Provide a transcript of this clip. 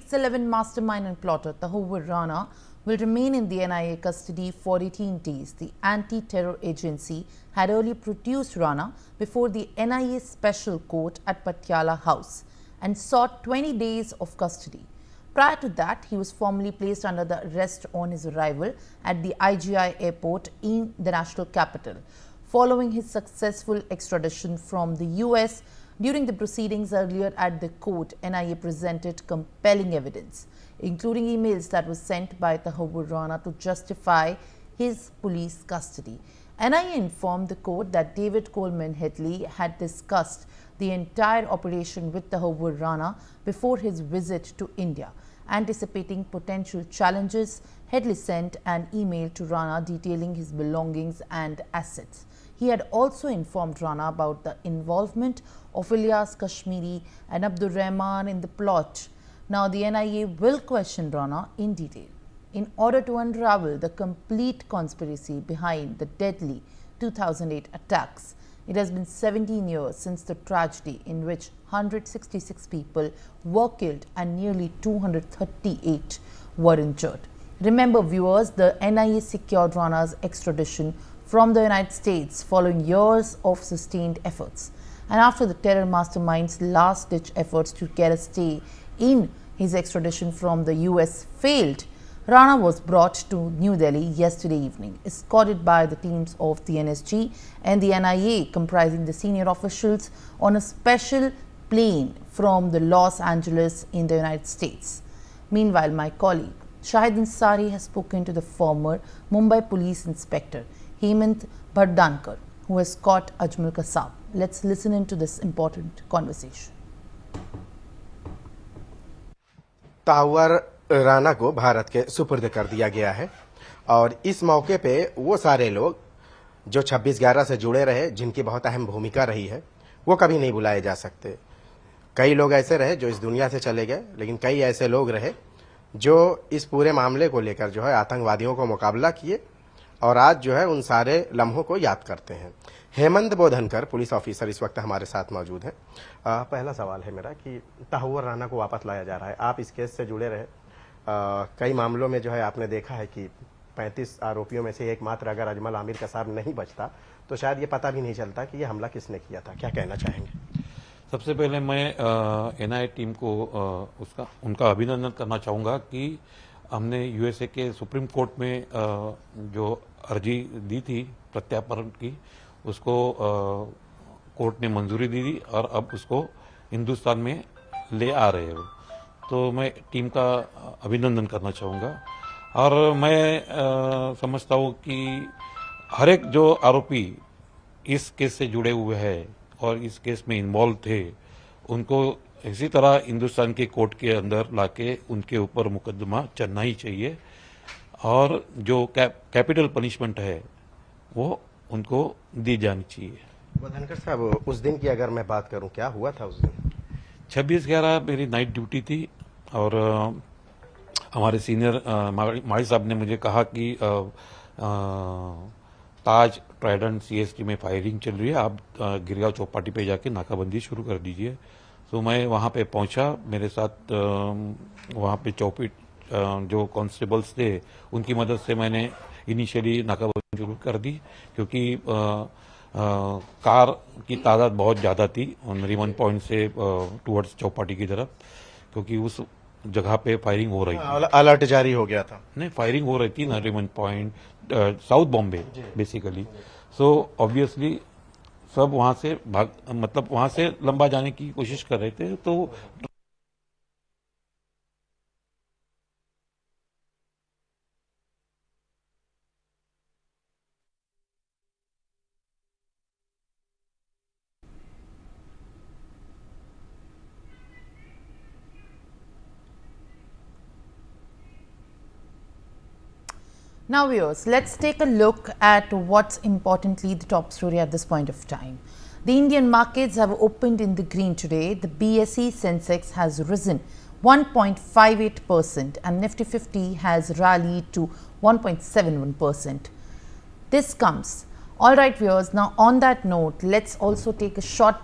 6/11 mastermind and plotter Tahoor Rana will remain in the NIA custody for 18 days. The anti-terror agency had earlier produced Rana before the NIA Special Court at Patiala House and sought 20 days of custody. Prior to that, he was formally placed under the arrest on his arrival at the IGI airport in the national capital. Following his successful extradition from the US, during the proceedings earlier at the court, NIA presented compelling evidence, including emails that were sent by Tahoor Rana to justify his police custody. NIA informed the court that David Coleman Headley had discussed the entire operation with Tahoor Rana before his visit to India. Anticipating potential challenges, Headley sent an email to Rana detailing his belongings and assets. He had also informed Rana about the involvement of Ilyas Kashmiri and Abdur Rahman in the plot. Now, the NIA will question Rana in detail in order to unravel the complete conspiracy behind the deadly 2008 attacks. It has been 17 years since the tragedy in which 166 people were killed and nearly 238 were injured. Remember, viewers, the NIA secured Rana's extradition from the United States following years of sustained efforts. And after the terror mastermind's last-ditch efforts to get a stay in his extradition from the US failed, Rana was brought to New Delhi yesterday evening, escorted by the teams of the NSG and the NIA, comprising the senior officials, on a special plane from the Los Angeles in the United States. Meanwhile, my colleague Shahid Ansari has spoken to the former Mumbai police inspector Hemant Bhardankar, who has caught Ajmal Kasab. Let's listen into this important conversation. ताहूर Rana को भारत के सुपुर्द कर दिया गया है और इस मौके पे वो सारे लोग जो 26/11 से जुड़े रहे, जिनकी बहुत अहम भूमिका रही है, वो कभी नहीं भुलाए जा सकते। कई लोग ऐसे रहे जो इस दुनिया से चले गए, लेकिन कई ऐसे लोग रहे जो इस पूरे मामले को लेकर जो है आतंकवादियों को मुकाबला किए और आज जो है उन सारे लम्हों को याद करते हैं। हेमंत बोधनकर पुलिस ऑफिसर इस वक्त हमारे साथ मौजूद हैं। पहला सवाल है मेरा कि ताहूर राना को वापस लाया जा रहा है, आप इस केस से जुड़े रहे, कई मामलों में जो है आपने देखा है कि 35 आरोपियों में से एकमात्र अगर अजमल आमिर कसाब नहीं बचता तो शायद ये पता भी नहीं चलता कि ये हमला किसने किया था। क्या कहना चाहेंगे? सबसे पहले मैं एनआईए टीम को उनका अभिनंदन करना चाहूँगा कि हमने यूएसए के सुप्रीम कोर्ट में जो अर्जी दी थी प्रत्यार्पण की, उसको कोर्ट ने मंजूरी दी थी और अब उसको हिंदुस्तान में ले आ रहे हो। तो मैं टीम का अभिनंदन करना चाहूँगा और मैं समझता हूँ कि हर एक जो आरोपी इस केस से जुड़े हुए हैं और इस केस में इन्वॉल्व थे, उनको इसी तरह हिंदुस्तान के कोर्ट के अंदर लाके उनके ऊपर मुकदमा चलना ही चाहिए और जो कैपिटल पनिशमेंट है वो उनको दी जानी चाहिए। बोधनकर साहब, उस दिन की अगर मैं बात करूं, क्या हुआ था उस दिन? 26/11 मेरी नाइट ड्यूटी थी और हमारे सीनियर माड़ी साहब ने मुझे कहा कि ताज ट्राइडेंट सीएसटी में फायरिंग चल रही है, आप गिरगांव चौपाटी पे जाके नाकाबंदी शुरू कर दीजिए। तो मैं वहाँ पे पहुँचा, मेरे साथ वहाँ पे चौपी जो कांस्टेबल्स थे उनकी मदद से मैंने इनिशियली नाकाबंदी शुरू कर दी, क्योंकि कार की तादाद बहुत ज़्यादा थी नरीमन पॉइंट से टुवर्ड्स चौपाटी की तरफ, क्योंकि उस जगह पे फायरिंग हो रही थी। अलर्ट जारी हो गया था? नहीं, फायरिंग हो रही थी Nariman point, south Bombay basically. So obviously सब वहां से मतलब वहां से लंबा जाने की कोशिश कर रहे थे। तो Now viewers, let's take a look at what's importantly the top story at this point of time. The Indian markets have opened in the green today. The BSE Sensex has risen 1.58% and Nifty 50 has rallied to 1.71%. This comes. All right viewers, now on that note, let's also take a short break.